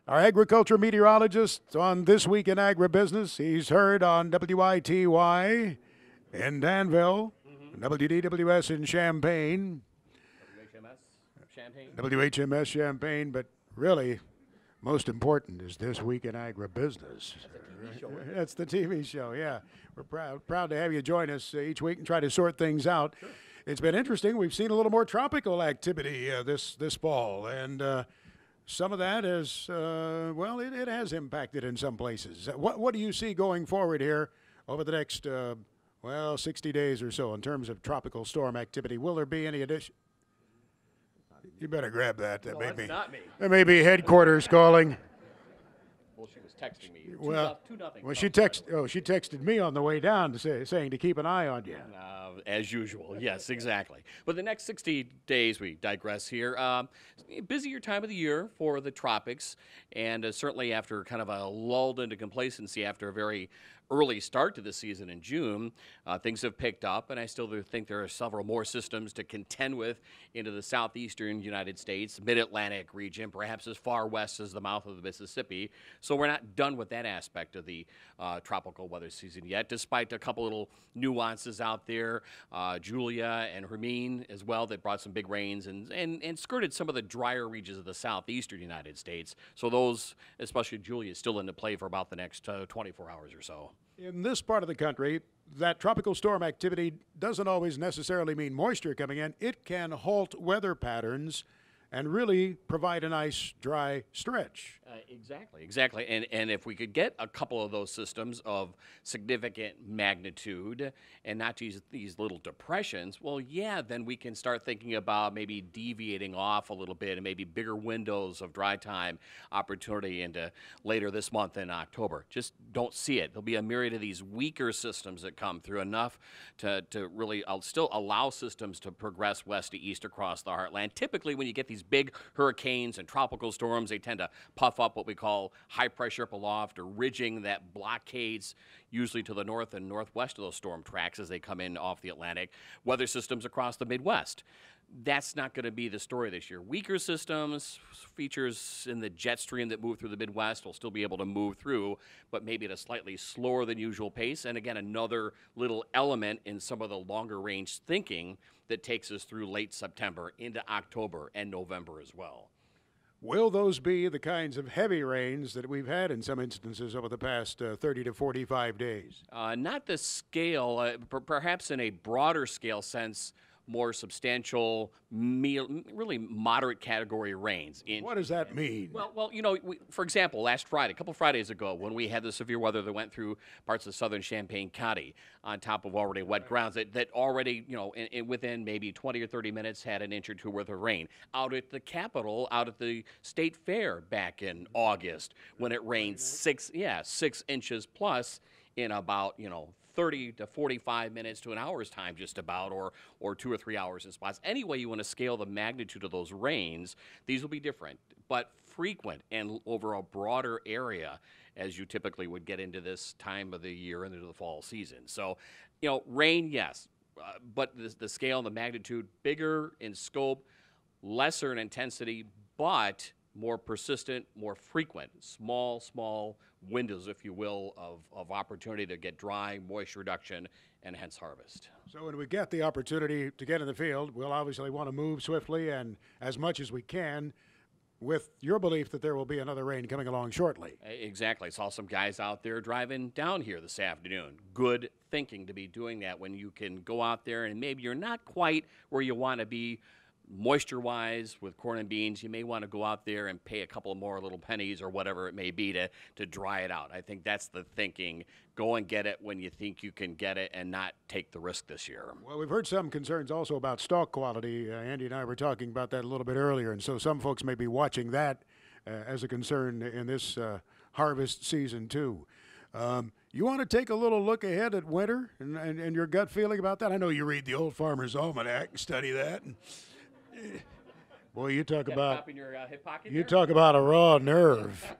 Our agriculture meteorologist on This Week in Agribusiness. He's heard on WITY in Danville, WDWS in Champaign, WHMS Champaign, but really, most important is This Week in Agribusiness. That's the TV show, yeah. We're proud to have you join us each week and try to sort things out. Sure. It's been interesting. We've seen a little more tropical activity this fall, and some of that is, well, it has impacted in some places. What do you see going forward here over the next, 60 days or so in terms of tropical storm activity? Will there be any addition? You better grab that. That may be headquarters calling. Well, she was texting me. Well, 2-0. Well, she texted me on the way down to saying to keep an eye on you. As usual, yes, exactly. But the next 60 days, we digress here. Busier time of the year for the tropics, and certainly after kind of a lull into complacency after a very early start to the season in June, things have picked up, and I still think there are several more systems to contend with into the southeastern United States, mid-Atlantic region, perhaps as far west as the mouth of the Mississippi. So we're not done with that aspect of the tropical weather season yet, despite a couple little nuances out there. Julia and Hermine as well that brought some big rains and skirted some of the drier regions of the southeastern United States. So those, especially Julia, is still into play for about the next 24 hours or so. In this part of the country, that tropical storm activity doesn't always necessarily mean moisture coming in. It can halt weather patterns and really provide a nice dry stretch. Exactly. And if we could get a couple of those systems of significant magnitude and not these little depressions, well, yeah, then we can start thinking about maybe deviating off a little bit and maybe bigger windows of dry time opportunity into later this month in October. Just don't see it. There'll be a myriad of these weaker systems that come through, enough to really still allow systems to progress west to east across the heartland. Typically, when you get these big hurricanes and tropical storms, they tend to puff up what we call high pressure up aloft or ridging that blockades usually to the north and northwest of those storm tracks as they come in off the Atlantic. Weather systems across the Midwest. That's not going to be the story this year. Weaker systems, features in the jet stream that move through the Midwest will still be able to move through, but maybe at a slightly slower than usual pace. And again, another little element in some of the longer range thinking that takes us through late September into October and November as well. Will those be the kinds of heavy rains that we've had in some instances over the past 30 to 45 days? Not the scale, perhaps in a broader scale sense, more substantial, really moderate category rains. What does that mean? Well, for example, last Friday, a couple Fridays ago, when we had the severe weather that went through parts of southern Champaign County on top of already wet grounds that already, within maybe 20 or 30 minutes had an inch or two worth of rain. Out at the Capitol, out at the State Fair back in August, when it rained 6 inches plus in about, 30 to 45 minutes to an hour's time just about, or 2 or 3 hours in spots. Any way you want to scale the magnitude of those rains, these will be different, but frequent and over a broader area as you typically would get into this time of the year and into the fall season. So, rain, yes, but the scale and the magnitude, bigger in scope, lesser in intensity, but more persistent, more frequent, small windows, if you will, of opportunity to get dry, moisture reduction, and hence harvest. So when we get the opportunity to get in the field, we'll obviously want to move swiftly and as much as we can, with your belief that there will be another rain coming along shortly. Exactly. Saw some guys out there driving down here this afternoon. Good thinking to be doing that when you can go out there and maybe you're not quite where you want to be moisture-wise with corn and beans. You may want to go out there and pay a couple more little pennies or whatever it may be to dry it out. I think that's the thinking. Go and get it when you think you can get it and not take the risk this year. Well, we've heard some concerns also about stalk quality. Andy and I were talking about that a little bit earlier, and so some folks may be watching that as a concern in this harvest season too. You want to take a little look ahead at winter and your gut feeling about that? I know you read the Old Farmer's Almanac and study that. Boy, you talk about a raw nerve.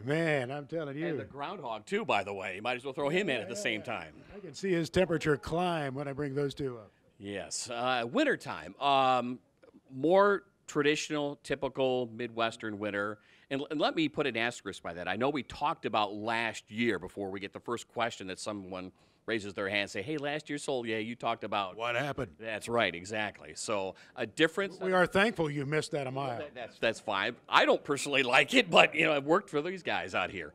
Man, I'm telling you. And the groundhog, too, by the way. You might as well throw him in at the same time. I can see his temperature climb when I bring those two up. Yes. Wintertime. More traditional, typical Midwestern winter. And let me put an asterisk by that. I know we talked about last year before we get the first question that someone raises their hand and say, hey, last year, Soulje, you talked about. What happened? That's right, exactly. So a difference. We are thankful you missed that a mile. That's fine. I don't personally like it, but I've worked for these guys out here.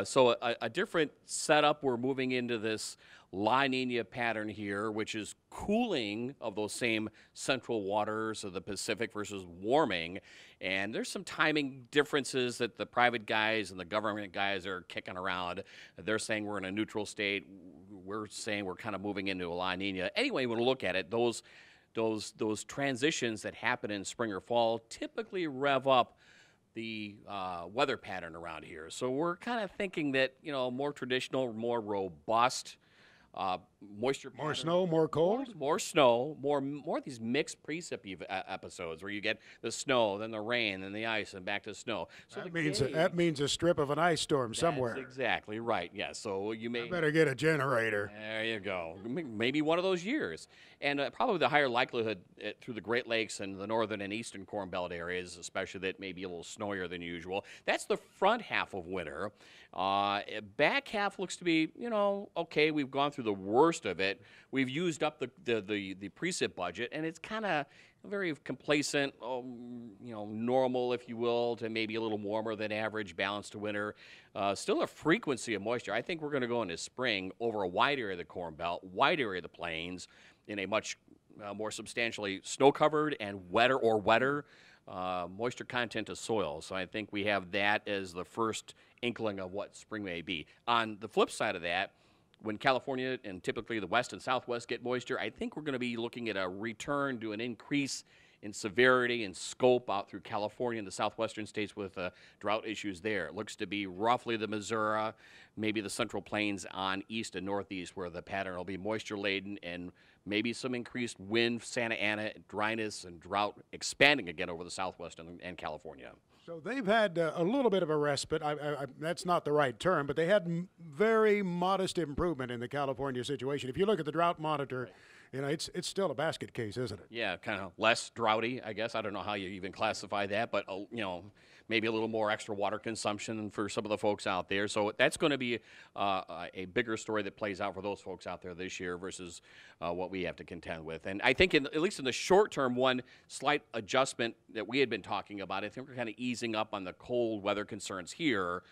So a different setup. We're moving into this La Nina pattern here, which is cooling of those same central waters of the Pacific versus warming. And there's some timing differences that the private guys and the government guys are kicking around. They're saying we're in a neutral state. We're saying we're kind of moving into a La Nina. Anyway, when we look at it, those transitions that happen in spring or fall typically rev up the weather pattern around here. So we're kind of thinking that, more traditional, more robust moisture pattern. More snow, more cold? More snow, more of these mixed precip episodes where you get the snow, then the rain, then the ice, and back to snow. So that means a strip of an ice storm somewhere. That's exactly right, yeah. So you may... I better get a generator. There you go. Maybe one of those years. And probably the higher likelihood through the Great Lakes and the northern and eastern Corn Belt areas, especially that may be a little snowier than usual. That's the front half of winter. Back half looks to be, okay, we've gone through the worst of it. We've used up the precip budget, and it's kind of very complacent, normal, if you will, to maybe a little warmer than average, balanced to winter. Still a frequency of moisture. I think we're going to go into spring over a wide area of the Corn Belt, wide area of the plains, in a much more substantially snow-covered and wetter moisture content of soil. So I think we have that as the first inkling of what spring may be. On the flip side of that, when California and typically the West and Southwest get moisture, I think we're going to be looking at a return to an increase in severity and scope out through California and the southwestern states with drought issues there. It looks to be roughly the Missouri, maybe the Central Plains on east and northeast where the pattern will be moisture-laden and maybe some increased wind, Santa Ana, dryness, and drought expanding again over the southwest and California. So they've had a little bit of a respite. That's not the right term, but they had very modest improvement in the California situation. If you look at the drought monitor, it's still a basket case, isn't it? Yeah, kind of less droughty, I guess. I don't know how you even classify that, but maybe a little more extra water consumption for some of the folks out there. So that's going to be a bigger story that plays out for those folks out there this year versus what we have to contend with. And I think, at least in the short term, one slight adjustment that we had been talking about, I think we're kind of easing up on the cold weather concerns here.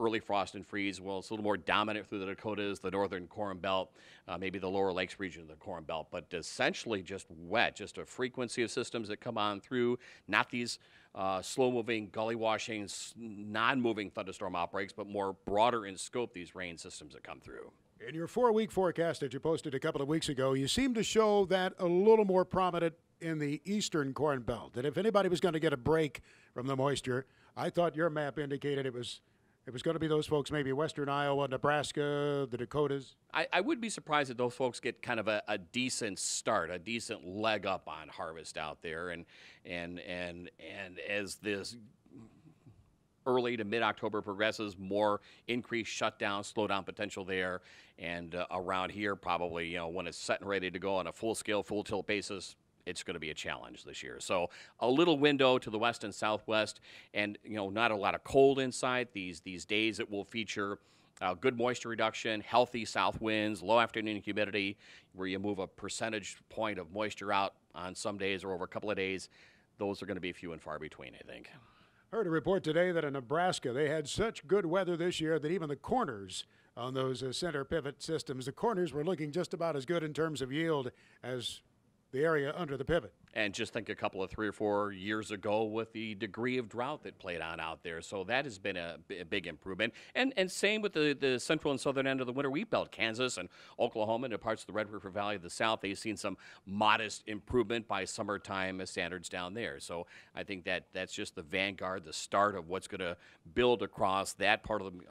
Early frost and freeze, well, it's a little more dominant through the Dakotas, the northern Corn Belt, maybe the lower lakes region of the Corn Belt, but essentially just wet, just a frequency of systems that come on through, not these slow-moving, gully-washing, non-moving thunderstorm outbreaks, but more broader in scope, these rain systems that come through. In your 4-week forecast that you posted a couple of weeks ago, you seem to show that a little more prominent in the eastern Corn Belt, that if anybody was going to get a break from the moisture, I thought your map indicated it was going to be those folks, maybe western Iowa, Nebraska, the Dakotas. I would be surprised if those folks get kind of a decent start, a decent leg up on harvest out there. And as this early to mid-October progresses, more increased shutdown, slowdown potential there. And around here, probably, when it's set and ready to go on a full-scale, full-tilt basis, it's going to be a challenge this year. So a little window to the west and southwest, and not a lot of cold inside. These days it will feature good moisture reduction, healthy south winds, low afternoon humidity, where you move a percentage point of moisture out on some days or over a couple of days. Those are going to be few and far between, I think. Heard a report today that in Nebraska they had such good weather this year that even the corners on those center pivot systems, the corners were looking just about as good in terms of yield as the area under the pivot. And just think a couple of 3 or 4 years ago with the degree of drought that played on out there. So that has been a big improvement. And same with the central and southern end of the winter wheat belt. Kansas and Oklahoma and parts of the Red River Valley of the south, they've seen some modest improvement by summertime standards down there. So I think that's just the vanguard, the start of what's going to build across that part of the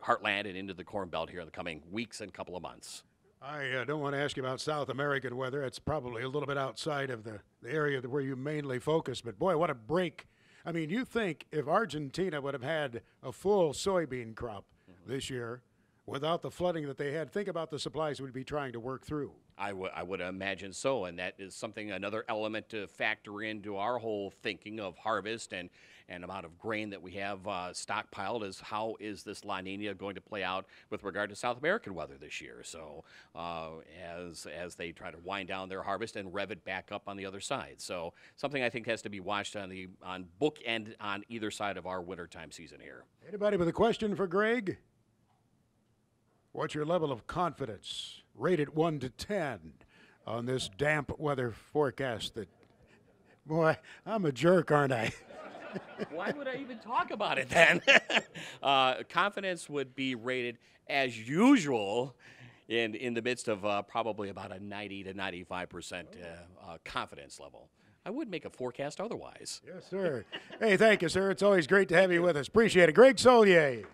heartland and into the Corn Belt here in the coming weeks and couple of months. I don't want to ask you about South American weather. It's probably a little bit outside of the area where you mainly focus. But, boy, what a break. I mean, you think if Argentina would have had a full soybean crop this year, without the flooding that they had, think about the supplies we'd be trying to work through. I would imagine so, and that is something, another element to factor into our whole thinking of harvest and amount of grain that we have stockpiled is how is this La Nina going to play out with regard to South American weather this year. So as they try to wind down their harvest and rev it back up on the other side. So something I think has to be watched on bookend on either side of our wintertime season here. Anybody with a question for Greg? What's your level of confidence? Rated 1 to 10 on this damp weather forecast that, boy, I'm a jerk, aren't I? Why would I even talk about it then? Confidence would be rated as usual in the midst of probably about a 90 to 95% confidence level. I would make a forecast otherwise. Yes, sir. Hey, thank you, sir. It's always great to have you with us. Appreciate it. Greg Soulje.